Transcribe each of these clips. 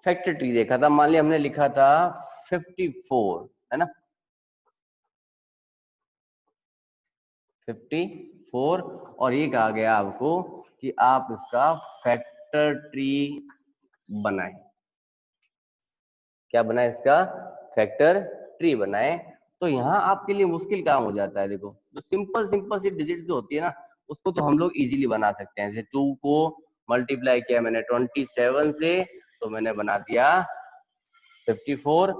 Factor tree देखा था, मान लिया हमने लिखा था 54, है ना, 54, और ये कहा गया आपको कि आप इसका फैक्टर ट्री बनाए। क्या बनाए? इसका फैक्टर ट्री बनाए। तो यहाँ आपके लिए मुश्किल काम हो जाता है। देखो, जो सिंपल सिंपल सी डिजिट जो होती है ना, उसको तो हम लोग इजीली बना सकते हैं। जैसे 2 को मल्टीप्लाई किया मैंने 27 से, तो मैंने बना दिया 54।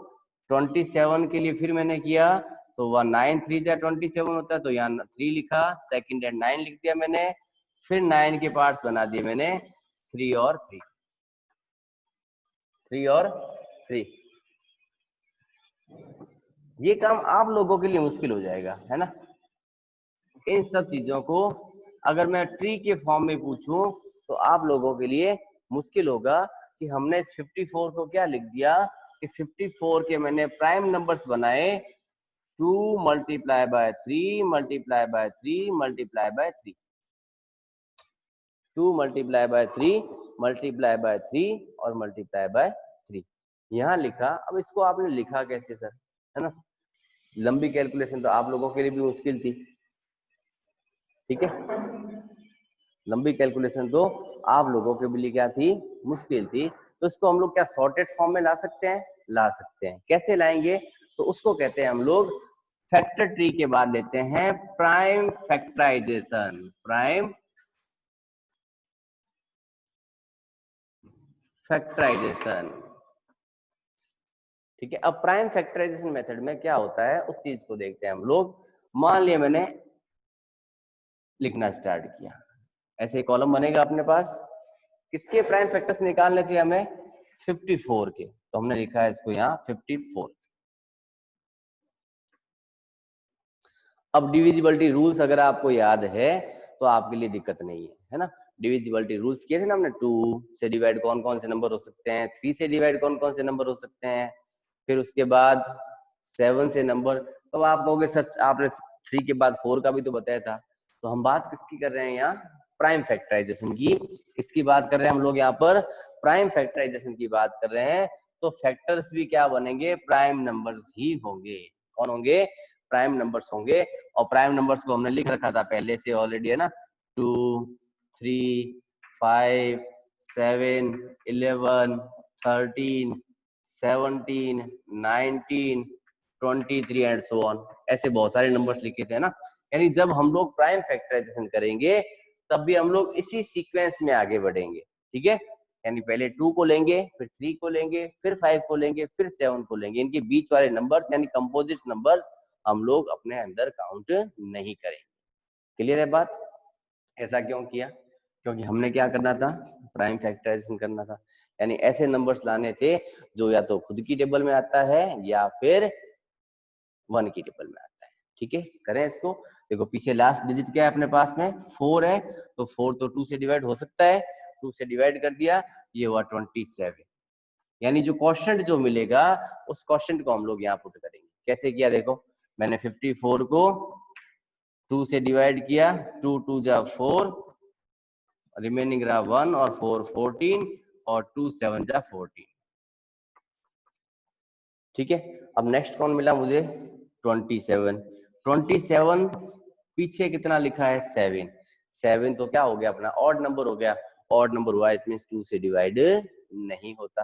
27 के लिए फिर मैंने किया तो वह 9 3 27 होता है, तो यहाँ 3 लिखा, सेकंड एंड 9 लिख दिया मैंने, फिर 9 के पार्ट्स बना दिए मैंने 3 और 3, 3 और 3। ये काम आप लोगों के लिए मुश्किल हो जाएगा, है ना। इन सब चीजों को अगर मैं ट्री के फॉर्म में पूछूं तो आप लोगों के लिए मुश्किल होगा कि हमने 54 को क्या लिख दिया कि 54 के मैंने प्राइम नंबर्स बनाए 2 multiply by 3 multiply by 3 multiply by 3, 2 multiply by 3 multiply by 3 और मल्टीप्लाई बाय 3 यहाँ लिखा। अब इसको आपने लिखा कैसे सर, है ना। लंबी कैलकुलेशन तो आप लोगों के लिए भी मुश्किल थी, ठीक है। लंबी कैलकुलेशन तो आप लोगों के लिए क्या थी? मुश्किल थी। तो इसको हम लोग क्या सॉर्टेड फॉर्म में ला सकते हैं? ला सकते हैं। कैसे लाएंगे? तो उसको कहते हैं हम लोग फैक्टर ट्री के बाद लेते हैं प्राइम फैक्टराइजेशन। प्राइम फैक्टराइजेशन, ठीक है। अब प्राइम फैक्टराइजेशन मेथड में क्या होता है उस चीज को देखते हैं हम लोग। मान लिया मैंने लिखना स्टार्ट किया, ऐसे कॉलम बनेगा अपने पास। किसके प्राइम फैक्टर्स निकालने थे हमें? 54 के, तो हमने लिखा है इसको यहाँ 54। अब डिविजिबिलिटी रूल्स अगर आपको याद है तो आपके लिए दिक्कत नहीं है ना। डिविजिबिलिटी रूल्स किए थे ना हमने, 2 से डिवाइड कौन कौन से नंबर हो सकते हैं, 3 से डिवाइड कौन कौन से नंबर हो सकते हैं, फिर उसके बाद 7 से नंबर। तो आप कहोगे सच आपने 3 के बाद 4 का भी तो बताया था। तो हम बात किसकी कर रहे हैं यहाँ? प्राइम फैक्टराइजेशन की। किसकी बात कर रहे हैं हम लोग यहाँ पर? प्राइम फैक्टराइजेशन की बात कर रहे हैं। तो फैक्टर्स भी क्या बनेंगे? प्राइम नंबर्स ही होंगे। कौन होंगे? प्राइम नंबर्स होंगे। और प्राइम नंबर्स को हमने लिख रखा था पहले से ऑलरेडी, है ना। 2 3 5 7 11 13 17 19 23 एंड सो ऑन, ऐसे बहुत सारे नंबर्स लिखे थे ना। यानी जब हम लोग प्राइम फैक्टराइजेशन करेंगे तब भी हम लोग इसी सीक्वेंस में आगे बढ़ेंगे, ठीक है। यानी पहले 2 को लेंगे, फिर 3 को लेंगे, फिर 5 को लेंगे, फिर 7 को लेंगे। इनके बीच वाले नंबर्स यानी कंपोजिट नंबर्स हम लोग अपने अंदर काउंट नहीं करेंगे। क्लियर है बात? ऐसा क्यों किया? क्योंकि हमने क्या करना था? प्राइम फैक्टराइजेशन करना था। यानी ऐसे नंबर्स लाने थे जो या तो खुद की टेबल में आता है या फिर 1 की टेबल में आता है, ठीक है। करें इसको। देखो पीछे लास्ट डिजिट क्या है अपने पास में? 4 है, तो 4 तो 2 से डिवाइड हो सकता है, 2 से डिवाइड कर दिया, ये हुआ 27। यानी जो क्वेश्चन जो मिलेगा उस क्वेश्चन को हम लोग यहाँ पुट करेंगे। कैसे किया? देखो मैंने 54 को 2 से डिवाइड किया, 2 2 जा 4, रिमेनिंग रहा 1 और 4 14 और 2 7 जा 14, ठीक है। अब नेक्स्ट कौन मिला मुझे? 27। 27 पीछे कितना लिखा है? 7। 7 तो क्या हो गया अपना? ऑड नंबर हो गया। ऑड नंबर हुआ इट मींस 2 से डिवाइड नहीं होता,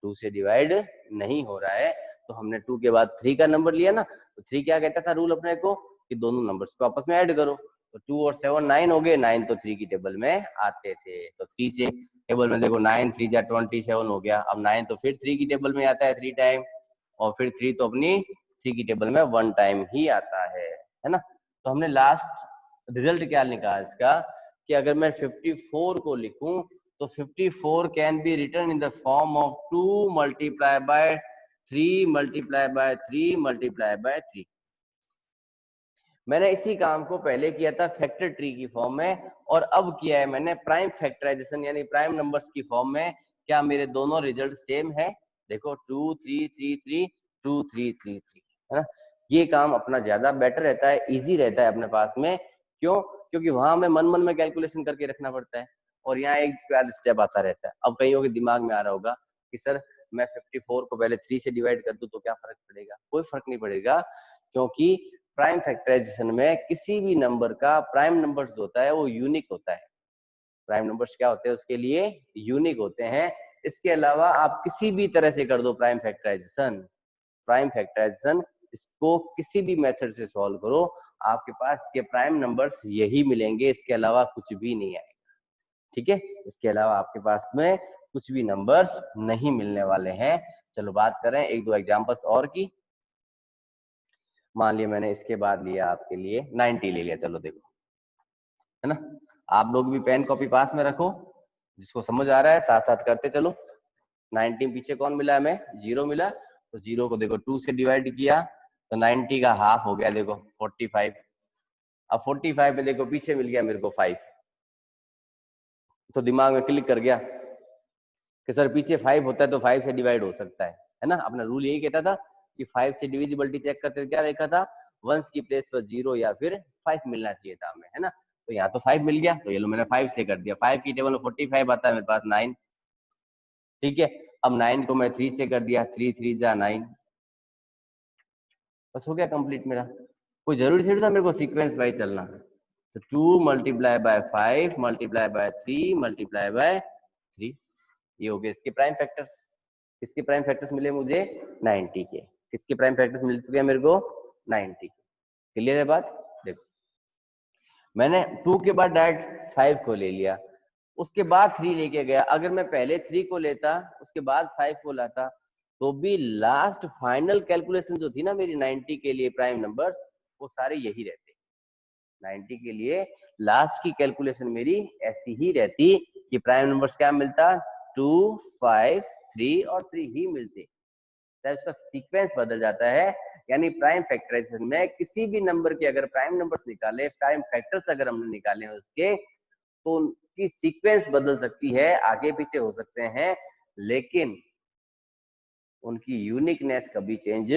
2 से डिवाइड नहीं हो रहा है। तो हमने 2 के बाद 3 का नंबर लिया ना, तो 3 क्या कहता था रूल अपने को कि दोनों नंबर्स को आपस में ऐड करो। तो 2 और 7 9 हो गए, 9 तो 3 की टेबल में आते थे। तो 3 से टेबल में देखो 9 3 जा 27 हो गया। अब 9 तो फिर 3 की टेबल में आता है 3 टाइम, और फिर 3 तो अपनी 3 की टेबल में 1 टाइम ही आता है ना। तो हमने लास्ट रिजल्ट क्या निकाला इसका कि अगर मैं 54 को लिखूं तो 54 can be written in the form of 2 multiply by 3 multiply by 3 multiply by 3। मैंने इसी काम को पहले किया था फैक्टर ट्री की फॉर्म में, और अब किया है मैंने प्राइम फैक्टराइजेशन यानी प्राइम नंबर्स की फॉर्म में। क्या मेरे दोनों रिजल्ट सेम है? देखो 2 3 3 3 2 3 3 3, है ना। ये काम अपना ज्यादा बेटर रहता है, इजी रहता है अपने पास में। क्यों? क्योंकि वहां में मन में कैलकुलेशन करके रखना पड़ता है और यहाँ एक स्टेप आता रहता है। अब कईयों के दिमाग में आ रहा होगा कि सर मैं 54 को पहले 3 से डिवाइड कर दूं तो क्या फर्क पड़ेगा? कोई फर्क नहीं पड़ेगा, क्योंकि प्राइम फैक्टराइजेशन में किसी भी नंबर का प्राइम नंबर्स होता है वो यूनिक होता है। प्राइम नंबर्स क्या होते हैं उसके लिए? यूनिक होते हैं। इसके अलावा आप किसी भी तरह से कर दो प्राइम फैक्टराइजेशन, इसको किसी भी मेथड से सॉल्व करो, आपके पास के प्राइम नंबर्स यही मिलेंगे, इसके अलावा कुछ भी नहीं आएगा। ठीक है, इसके अलावा आपके पास में कुछ भी नंबर्स नहीं मिलने वाले हैं। चलो बात करें एक दो एग्जांपल्स और की। मान लिया मैंने इसके बाद लिया आपके लिए 90 ले लिया, चलो देखो, है ना। आप लोग भी पेन कॉपी पास में रखो, जिसको समझ आ रहा है साथ साथ करते चलो। 90 पीछे कौन मिला हमें? 0 मिला, तो 0 को देखो 2 से डिवाइड किया तो 90 का हाफ हो गया, देखो 45। अब 45 में देखो पीछे मिल गया मेरे को 5, तो दिमाग में क्लिक कर गया कि सर पीछे 5 होता है तो 5 से डिवाइड हो सकता है ना। अपना रूल यही कहता था कि 5 से डिविजिबिलिटी चेक करते क्या देखा था? वंस की प्लेस पर 0 या फिर 5 मिलना चाहिए था हमें, है ना। तो यहाँ तो 5 मिल गया, तो ये लो मैंने 5 से कर दिया। 5 की टेबल में 45 आता है मेरे पास 9, ठीक है। अब 9 को मैं 3 से कर दिया, 3 3 जा 9, बस हो गया कंप्लीट मेरा। कोई जरूरी थोड़ी था मेरे को सीक्वेंस वाइज चलना। तो 2 multiply by 5 multiply by 3 multiply by 3, ये हो गए इसके प्राइम फैक्टर्स। किसके प्राइम फैक्टर्स मिले मुझे? 90 के। किसके प्राइम फैक्टर्स मिल चुके हैं मेरे को? 90 के। क्लियर है बात? देखो मैंने 2 के बाद डायरेक्ट 5 को ले लिया, उसके बाद 3 लेके गया। अगर मैं पहले 3 को लेता उसके बाद 5 को लाता तो भी लास्ट फाइनल कैलकुलेशन जो थी ना मेरी 90 के लिए प्राइम नंबर, वो सारे यही रहते। 90 के लिए लास्ट की कैलकुलेशन मेरी ऐसी ही रहती कि प्राइम नंबर्स क्या मिलता? 2 5 3 और 3 ही मिलते। तो इसका सीक्वेंस बदल जाता है, यानी प्राइम फैक्टराइजेशन में किसी भी नंबर के अगर प्राइम नंबर्स निकाले, प्राइम फैक्टर्स अगर हमने निकाले उसके, तो उनकी सीक्वेंस बदल सकती है, आगे पीछे हो सकते हैं, लेकिन उनकी यूनिकनेस कभी चेंज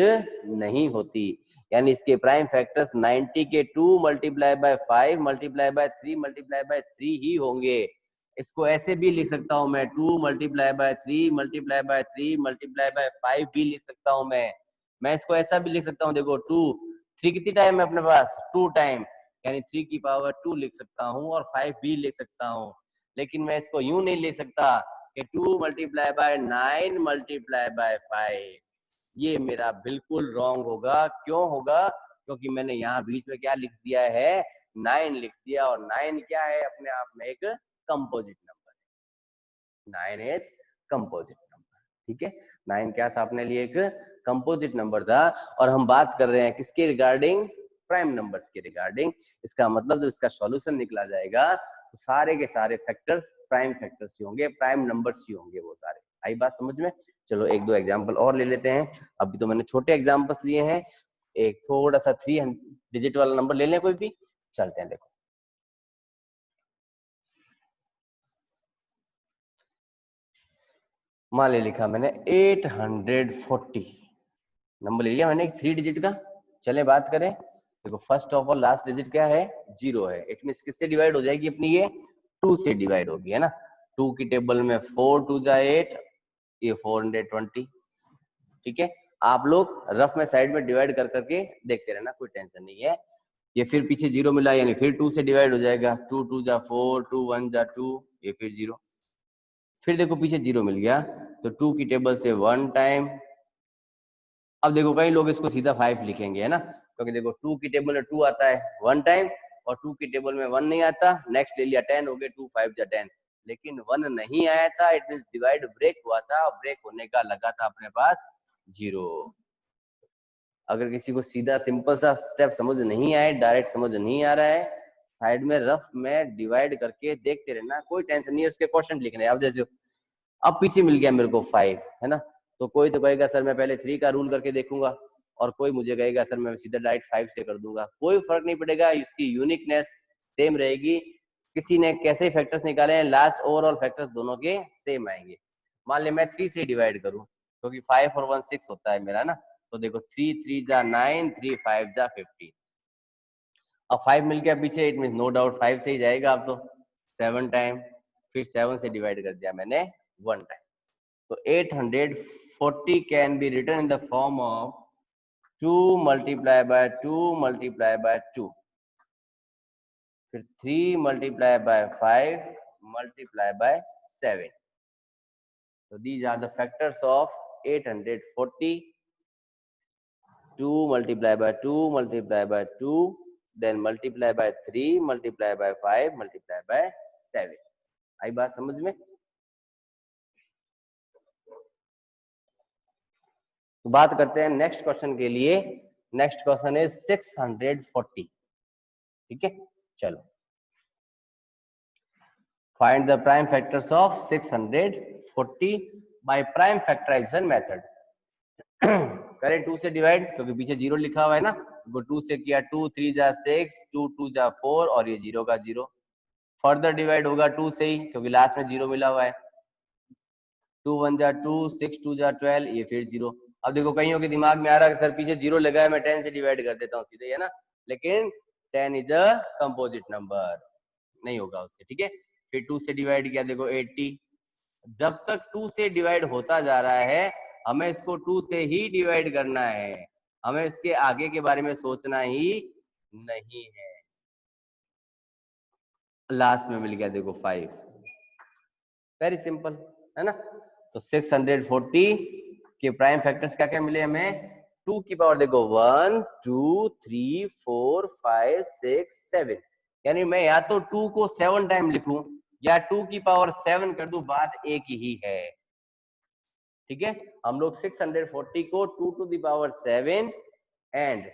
नहीं होती। यानी इसके प्राइम फैक्टर्स 90 के 2 multiply by 5 multiply by 3 multiply by 3 ही होंगे। इसको ऐसे भी लिख सकता हूं मैं, 2 multiply by 3 multiply by 3 multiply by 5 भी लिख सकता हूं मैं इसको ऐसा भी लिख सकता हूं, देखो 2 3 कितनी टाइम है अपने पास? 2 टाइम, यानी 3 की पावर 2 लिख सकता हूं और 5 भी लिख सकता हूं। लेकिन मैं इसको यूं नहीं लिख सकता कि 2 मल्टीप्लाई बाय 9 मल्टीप्लाई बाय 5, ये मेरा बिल्कुल रॉन्ग होगा। क्यों होगा? क्योंकि मैंने यहाँ बीच में क्या लिख दिया है? 9 लिख दिया, और 9 क्या है? अपने आप में एक कंपोजिट नंबर है। 9 इज कंपोजिट नंबर, ठीक है। 9 क्या था अपने लिए? एक कंपोजिट नंबर था। और हम बात कर रहे हैं किसके रिगार्डिंग? प्राइम नंबर्स के रिगार्डिंग। इसका मतलब जब इसका सॉल्यूशन निकला जाएगा तो सारे के सारे फैक्टर्स प्राइम फैक्टर्स ही होंगे, प्राइम नंबर्स ही होंगे वो सारे। आई बात समझ में? चलो एक दो एग्जांपल और ले लेते हैं। अभी तो मैंने छोटे एग्जांपल्स लिए हैं, एक थोड़ा सा 3 डिजिट वाला नंबर ले लें कोई भी, चलते हैं। देखो मान ले लिखा मैंने 840, नंबर ले लिया मैंने एक 3 डिजिट का। चले बात करें, देखो first of all last digit क्या है? 0 है। इट मींस किससे डिवाइड हो जाएगी अपनी? ये 2 से डिवाइड होगी, है ना। 2 की टेबल में 4 2 जा 8, ये 420, ठीक है। आप लोग रफ में साइड में डिवाइड कर करके देखते रहना, कोई टेंशन नहीं है। ये फिर पीछे 0 मिला, यानी फिर 2 से डिवाइड हो जाएगा। 2 2 जा 4, 2 1 जा 2, ये फिर 0। फिर देखो पीछे 0 मिल गया, तो 2 की टेबल से 1 टाइम। अब देखो कई लोग इसको सीधा 5 लिखेंगे, है ना, क्योंकि देखो 2 की टेबल में 2 आता है 1 टाइम, और 2 की टेबल में 1 नहीं आता। नेक्स्ट ले लिया 10 हो गए, 2 5 जा 10, लेकिन 1 नहीं आया था। इट मींस डिवाइड ब्रेक हुआ था, और ब्रेक होने का लगा था अपने पास 0। अगर किसी को सीधा सिंपल सा स्टेप समझ नहीं आए, डायरेक्ट समझ नहीं आ रहा है, साइड में रफ में डिवाइड करके देखते रहना, कोई टेंशन नहीं है। उसके क्वेश्चन लिखने, अब जैसे अब पीछे मिल गया मेरे को 5, है ना, तो कोई तो कहेगा सर मैं पहले 3 का रूल करके देखूंगा, और कोई मुझे कहेगा सर मैं सीधा डायरेक्ट 5 से कर दूंगा। कोई फर्क नहीं पड़ेगा, इसकी यूनिकनेस सेम रहेगी। किसी ने कैसे फैक्टर्स निकाले हैं, लास्ट ओवरऑल फैक्टर्स दोनों के सेम आएंगे। मान ले मैं 3 से डिवाइड करूं, क्योंकि 5 और 1 6 होता है मेरा ना, तो देखो 3 3 जा 9, 3 5 जा 15। अब 5 मिल गया पीछे, इट मीन नो डाउट 5 से ही जाएगा अब तो 7 टाइम। फिर 7 से डिवाइड कर दिया मैंने 1 टाइम, तो 840 can be written in the form of 2 multiplied by 2 multiplied by 2, फिर 3 multiplied by 5 multiplied by 7. So these are the factors of 840. 2 multiplied by 2 multiplied by 2, then multiply by 3 multiply by 5 multiply by 7. आई बात समझ में? तो बात करते हैं next question के लिए। Next question is 640। ठीक है, चलो find the prime factors of 640 by prime factorisation method. करें 2 से डिवाइड, क्योंकि पीछे 0 लिखा हुआ है ना, तो 2 से किया 2 3 जा 6, 2 2 जा 4 और ये 0 का 0। फर्दर डिवाइड होगा 2 से ही, क्योंकि लास्ट में 0 मिला हुआ है। 2 1 जा 2, 6 2 जा 12, ये फिर 0। अब देखो कईयों के दिमाग में आ रहा है सर पीछे 0 लगा है, मैं 10 से डिवाइड कर देता हूँ सीधे, है ना, लेकिन 10 इज अ कंपोजिट नंबर, नहीं होगा उससे। ठीक है, फिर 2 से डिवाइड किया, देखो 80। जब तक 2 से डिवाइड होता जा रहा है हमें इसको 2 से ही डिवाइड करना है, हमें इसके आगे के बारे में सोचना ही नहीं है। लास्ट में मिल गया देखो 5, वेरी सिंपल, है ना। तो 640 के प्राइम फैक्टर्स क्या क्या मिले हमें? 2 की पावर देखो 1 2 3 4 5 6 7, यानी मैं या तो 2 को 7 टाइम लिखूं या 2 की पावर 7 कर दूं, बात एक ही है। ठीक है, हम लोग 640 को 2 to the power 7 and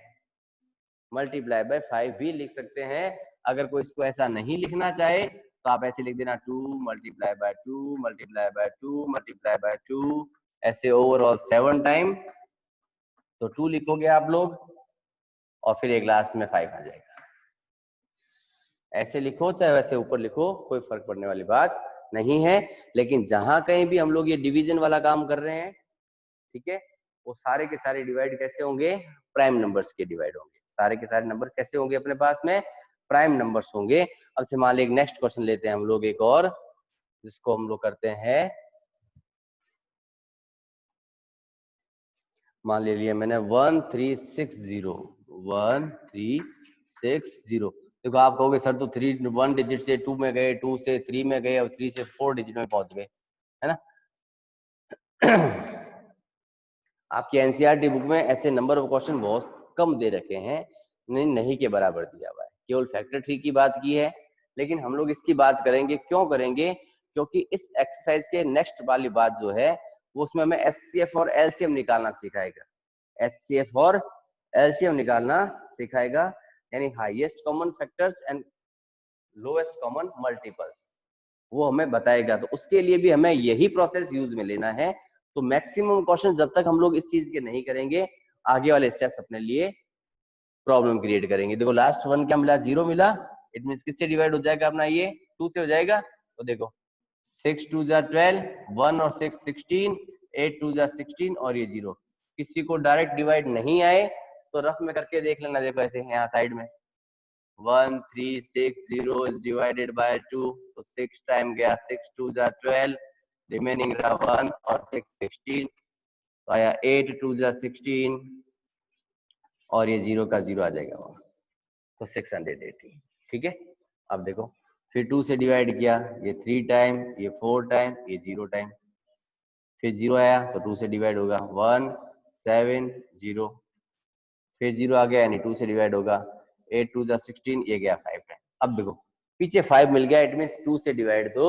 multiply by 5 भी लिख सकते हैं। अगर कोई इसको ऐसा नहीं लिखना चाहे तो आप ऐसे लिख देना 2 multiply by 2 multiply by 2 multiply by 2, ऐसे ओवरऑल 7 टाइम, तो 2 लिखोगे आप लोग और फिर एक लास्ट में 5 आ जाएगा। ऐसे लिखो चाहे वैसे ऊपर लिखो, कोई फर्क पड़ने वाली बात नहीं है। लेकिन जहां कहीं भी हम लोग ये डिवीजन वाला काम कर रहे हैं, ठीक है, वो सारे के सारे डिवाइड कैसे होंगे? प्राइम नंबर्स के डिवाइड होंगे। सारे के सारे नंबर कैसे होंगे अपने पास में? प्राइम नंबर्स होंगे। अब से मान लीजिए एक नेक्स्ट क्वेश्चन लेते हैं हम लोग एक और, जिसको हम लोग करते हैं, मान ले लिया मैंने 1360 1360। देखो आप कहोगे सर तो 3 1 डिजिट से 2 में गए, 2 से 3 में गए और 3 से 4 डिजिट में पहुंच गए, है ना। आपकी एनसीईआरटी बुक में ऐसे नंबर ऑफ क्वेश्चन बहुत कम दे रखे हैं, नहीं के बराबर दिया हुआ है, केवल फैक्टर ट्री की बात की है। लेकिन हम लोग इसकी बात करेंगे, क्यों करेंगे? क्योंकि इस एक्सरसाइज के नेक्स्ट वाली बात जो है वो उसमें हमें एचसीएफ और एलसीएम निकालना सिखाएगा। एचसीएफ और एलसीएम निकालना सिखाएगा, यानी highest common factors and lowest common multiples, वो हमें बताएगा। तो उसके लिए भी हमें यही प्रोसेस यूज में लेना है। तो मैक्सिमम क्वेश्चन जब तक हम लोग इस चीज के नहीं करेंगे, आगे वाले स्टेप्स अपने लिए प्रॉब्लम क्रिएट करेंगे। देखो लास्ट वन क्या मिला? 0 मिला। इट मींस किससे डिवाइड हो जाएगा अपना? ये 2 से हो जाएगा। तो देखो 6 2 जा 12, 1 और 6 16, 8 2 जा 16 और ये 0। किसी को डायरेक्ट डिवाइड नहीं आए तो रफ में करके देख लेना। देखो ऐसे यहाँ साइड में 1360 is divided by 2, तो 6 टाइम गया, 6 2 जा 12, रिमेनिंग रहा 1 और 6 16, तो आया 8 2 जा 16 और ये 0 का 0 आ जाएगा वहां, तो 680। ठीक है, अब देखो फिर 2 से डिवाइड किया, ये 3 टाइम, ये 4 टाइम, ये 0 टाइम, फिर 0 आया तो 2 से डिवाइड होगा 1 7 0, फिर 0 आ गया यानी 2 से डिवाइड होगा, 8 2 जा 16, ये गया 5 टाइम। अब देखो पीछे 5 मिल गया, इट मींस 2 से डिवाइड तो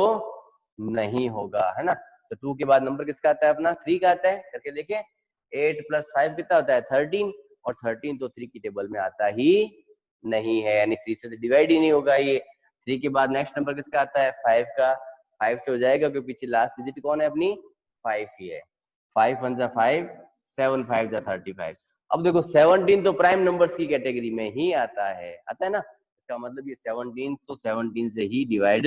नहीं होगा, है ना। तो 2 के बाद नंबर किसका आता है? अपना 3 का आता है। करके देखें 8 + 5 कितना होता है? 13, और 13 तो 3 की टेबल में आता ही नहीं है, यानी 3 से डिवाइड ही नहीं होगा ये। 3 के बाद नेक्स्ट नंबर किसका आता है? 5 का। 5 से हो जाएगा क्योंकि पीछे लास्ट डिजिट कौन है अपनी? 5 ही है। 5 1 जा 5, 7 5 जा 35। अब देखो 17 तो प्राइम नंबर्स की कैटेगरी में ही आता है ना। इसका मतलब ये 17 तो 17 से ही डिवाइड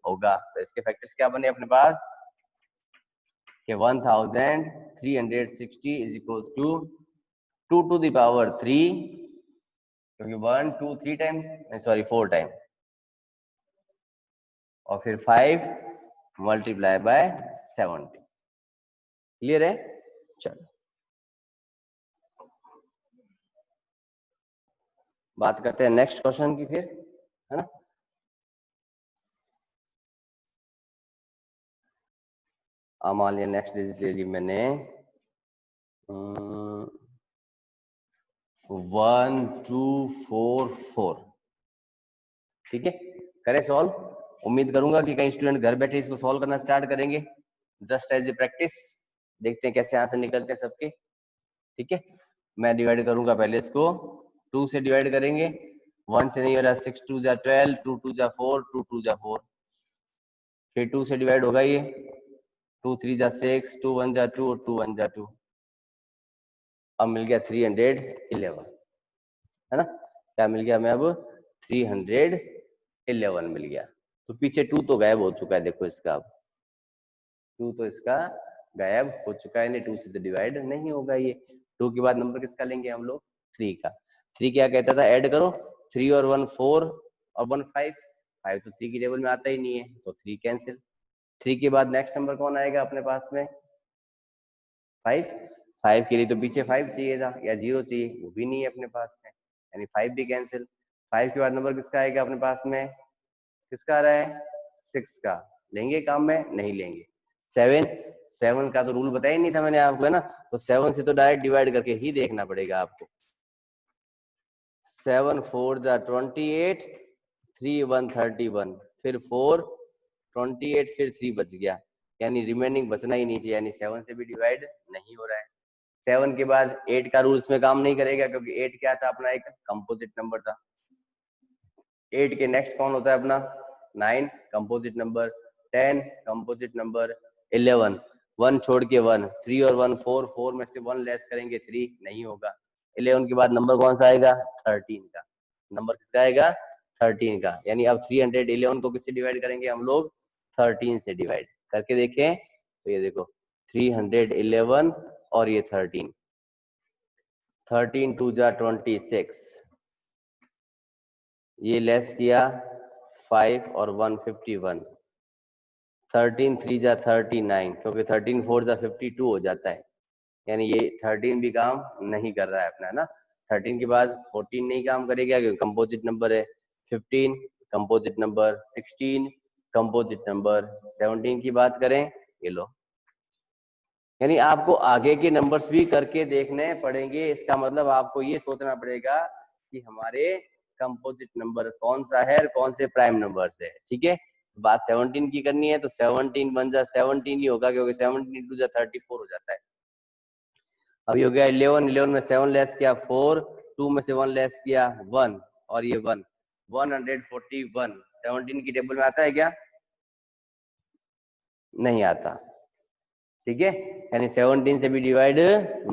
होगा। तो इसके फैक्टर्स क्या बने अपने पास कि 1360 is equals to 2 to the power 3, क्योंकि 1 2 3 टाइम, सॉरी 4 टाइम, और फिर 5 मल्टीप्लाई बाय 70। क्लियर है? चलो बात करते हैं नेक्स्ट क्वेश्चन की फिर, है ना। मान लिया नेक्स्ट डिजिट ले ली मैंने 1244, ठीक है। करें सॉल्व। उम्मीद करूंगा कि कई स्टूडेंट घर बैठे इसको सॉल्व करना स्टार्ट करेंगे, जस्ट एज ए प्रैक्टिस। देखते हैं कैसे आंसर निकलते हैं सबके, ठीक है। मैं डिवाइड करूंगा पहले इसको, 2 से डिवाइड करेंगे, 1 से नहीं हो रहा, 6 2 जा 12, 2 2 जा 4, 2 2 जा 4, फिर 2 से डिवाइड होगा ये, 2 3 जा 6, 2 1 जा 2 और 2 1 जा 2। अब मिल गया 311, है ना। क्या मिल गया हमें अब? 311 मिल गया। तो पीछे 2 तो गायब हो चुका है, देखो इसका, अब 2 तो इसका गायब हो चुका है, नहीं 2 से तो डिवाइड नहीं होगा ये। 2 के बाद नंबर किसका लेंगे हम लोग? 3 का। 3 क्या कहता था? ऐड करो, 3 और 1 4 और 1 5, 5 तो 3 की टेबल में आता ही नहीं है, तो 3 कैंसिल। 3 के बाद नेक्स्ट नंबर कौन आएगा अपने पास में? 5। 5 के लिए तो पीछे 5 चाहिए था या 0 चाहिए, वो भी नहीं है अपने पास में, यानी 5 भी कैंसिल। 5 के बाद नंबर किसका आएगा अपने पास में? किसका आ रहा है? 6 का। लेंगे काम में? नहीं लेंगे। 7, 7 का तो रूल बताया ही नहीं था मैंने आपको, है ना। तो 7 से तो डायरेक्ट डिवाइड करके ही देखना पड़ेगा आपको। 7 4 जा 28, 3 1 31, फिर 4 28, फिर 3 बच गया, यानी रिमेनिंग बचना ही नहीं चाहिए, यानी 7 से भी डिवाइड नहीं हो रहा है। 7 के बाद 8 का रूल इसमें काम नहीं करेगा, क्योंकि 8 क्या था अपना? एक कंपोजिट नंबर था। 8 के नेक्स्ट कौन होता है अपना? 9 कंपोजिट नंबर, 10 कंपोजिट नंबर, 11 1 छोड़ के 1, 3 और 1 4, 4 में से 1 लेस करेंगे 3, नहीं होगा। 11 के बाद नंबर कौन सा आएगा? 13 का। नंबर किसका आएगा? 13 का। यानी अब 311 को किससे डिवाइड करेंगे हम लोग? 13 से डिवाइड करके देखें तो ये देखो 311 और ये 13, 13 2 जा 26, ये लेस किया 5 और 1 51, 13 3 जा 39, क्योंकि 13 4 जा 52 हो जाता है, यानी ये 13 भी काम नहीं कर रहा है अपना, है ना। 13 के बाद 14 नहीं काम करेगा क्योंकि कंपोजिट नंबर है। 15 कंपोजिट नंबर, 16 कंपोजिट नंबर, 17 की बात करें, ये लो। यानी आपको आगे के नंबर्स भी करके देखने पड़ेंगे, इसका मतलब आपको ये सोचना पड़ेगा कि हमारे कंपोजिट नंबर कौन सा है और कौन से प्राइम नंबर है, ठीक है। बात 17 की करनी है तो 17 1 जा 17 ही होगा, क्योंकि 17 2 जा 34 हो जाता है। अभी हो गया 11, 11 में 7 लेस किया 4, 2 में से 1 लेस किया 1, और ये 1, 141। 17 की टेबल में आता है क्या? नहीं आता, ठीक है। यानी 17 से भी डिवाइड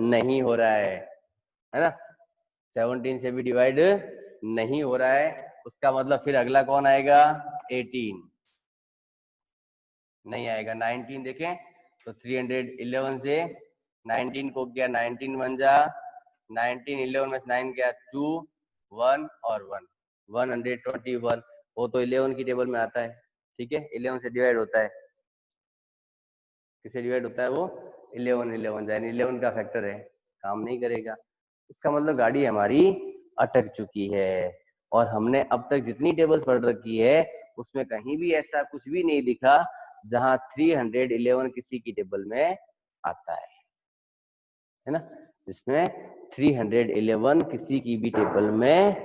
नहीं हो रहा है ना। 17 से भी डिवाइड नहीं हो रहा है, उसका मतलब फिर अगला कौन आएगा? 18 नहीं आएगा। 19 देखें तो 311 से 19 को किया, 19 1 जा 19, 11 में 9 गया 2 1 और 1, 121। वो तो 11 की टेबल में आता है, ठीक है। 11 से डिवाइड होता है, किससे डिवाइड होता है वो? 11 11, यानी 11 का फैक्टर है, काम नहीं करेगा। इसका मतलब गाड़ी हमारी अटक चुकी है, और हमने अब तक जितनी टेबल्स पढ़ रखी है उसमें कहीं भी ऐसा कुछ भी नहीं दिखा जहां 311 किसी की टेबल में आता है ना। जिसमें 311 किसी की भी टेबल में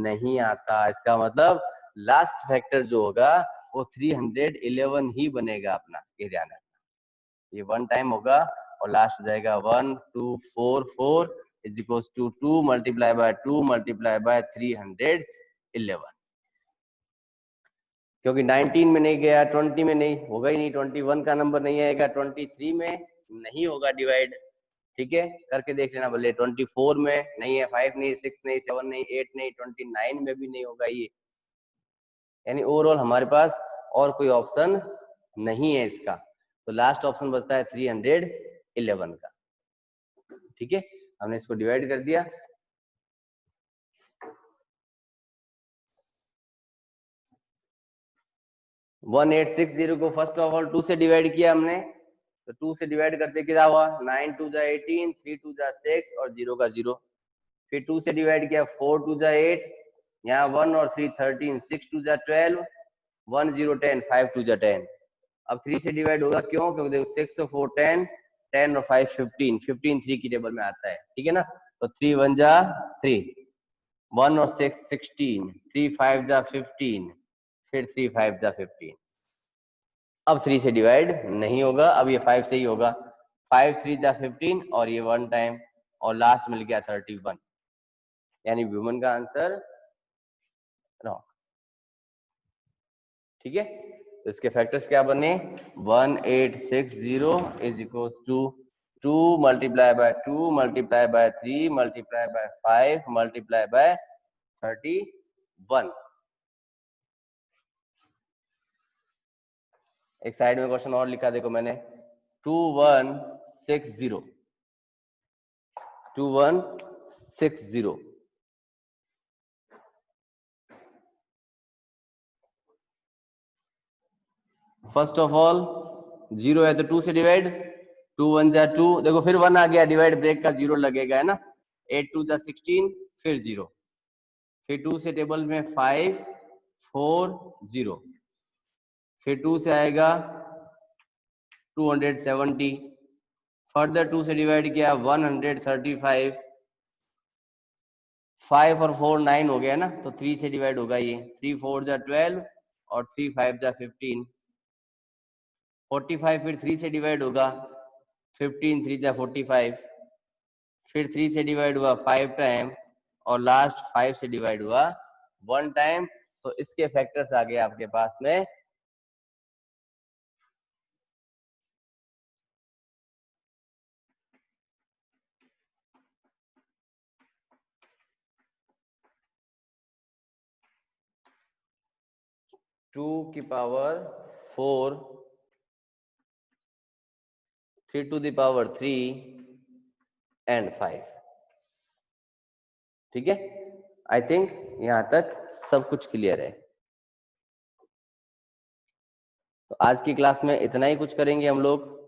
नहीं आता, इसका मतलब लास्ट फैक्टर जो होगा वो 311 ही बनेगा अपना, ये ध्यान रखना। ये 1 टाइम होगा और लास्ट हो जाएगा 1 2 4 4 is equals to 2 multiply by 2 multiply by 311, क्योंकि 19 में नहीं गया, 20 में नहीं होगा ही नहीं, 21 का नंबर नहीं आएगा, 23 में नहीं होगा डिवाइड, ठीक है। करके देख लेना भले, 24 में नहीं है, 5 नहीं, 6 नहीं, 7 नहीं, 8 नहीं, 29 में भी नहीं होगा ये, यानी ओवरऑल हमारे पास और कोई ऑप्शन नहीं है इसका, तो लास्ट ऑप्शन बचता है 311 का, ठीक है। हमने इसको डिवाइड कर दिया। वन 860 को फर्स्ट ऑफ ऑल 2 से डिवाइड किया हमने, तो 2 से डिवाइड करते क्या हुआ, 9 2 जा 18, 3 2 जा 6 और 0 का 0। फिर 2 से डिवाइड किया, 4 2 जा 8, यहाँ 1 और 3 13, 6 2 जा 12, 1 0 10, 5 2 जा 10। अब 3 से डिवाइड होगा, क्यों, क्योंकि देखो 6 और 4 10, 10 और 5 15, 15 3 की टेबल में आता है, ठीक है ना। तो 3 1 जा 3, 1 और 6 16, 3 5 जा 15, फिर 3 5 जा 15। अब 3 से डिवाइड नहीं होगा, अब ये 5 से ही होगा। 5 3 जा 15 और ये 1 टाइम, और लास्ट मिल गया 31, यानी वुमन का आंसर रॉन्ग। ठीक है, तो इसके फैक्टर्स क्या बने, 1860 is equal to 2 multiply by 2 multiply by 3 multiply by 5 multiply by 31। एक साइड में क्वेश्चन और लिखा देखो मैंने, 2160 2160। फर्स्ट ऑफ ऑल 0 है तो 2 से डिवाइड, 2 1 जा 2, देखो फिर 1 आ गया, डिवाइड ब्रेक का 0 लगेगा, है ना। 8 2 जा 16, फिर 0, फिर 2 से टेबल में 5 4 0, फिर 2 से आएगा 270, फर्दर 2 से डिवाइड किया 135, 5 और 4 9 हो गया ना, तो 3 से डिवाइड होगा ये, 3 4 जा 12 और 3 5 जा 15, 45 फिर 3 से डिवाइड होगा, 15 3 जा 45, फिर 3 से डिवाइड हुआ 5 टाइम, और लास्ट 5 से डिवाइड हुआ 1 टाइम। तो इसके फैक्टर्स आ गए आपके पास में 2 की power 4, 3 to the power 3 and 5। ठीक है, आई थिंक यहां तक सब कुछ क्लियर है। तो आज की क्लास में इतना ही कुछ करेंगे हम लोग।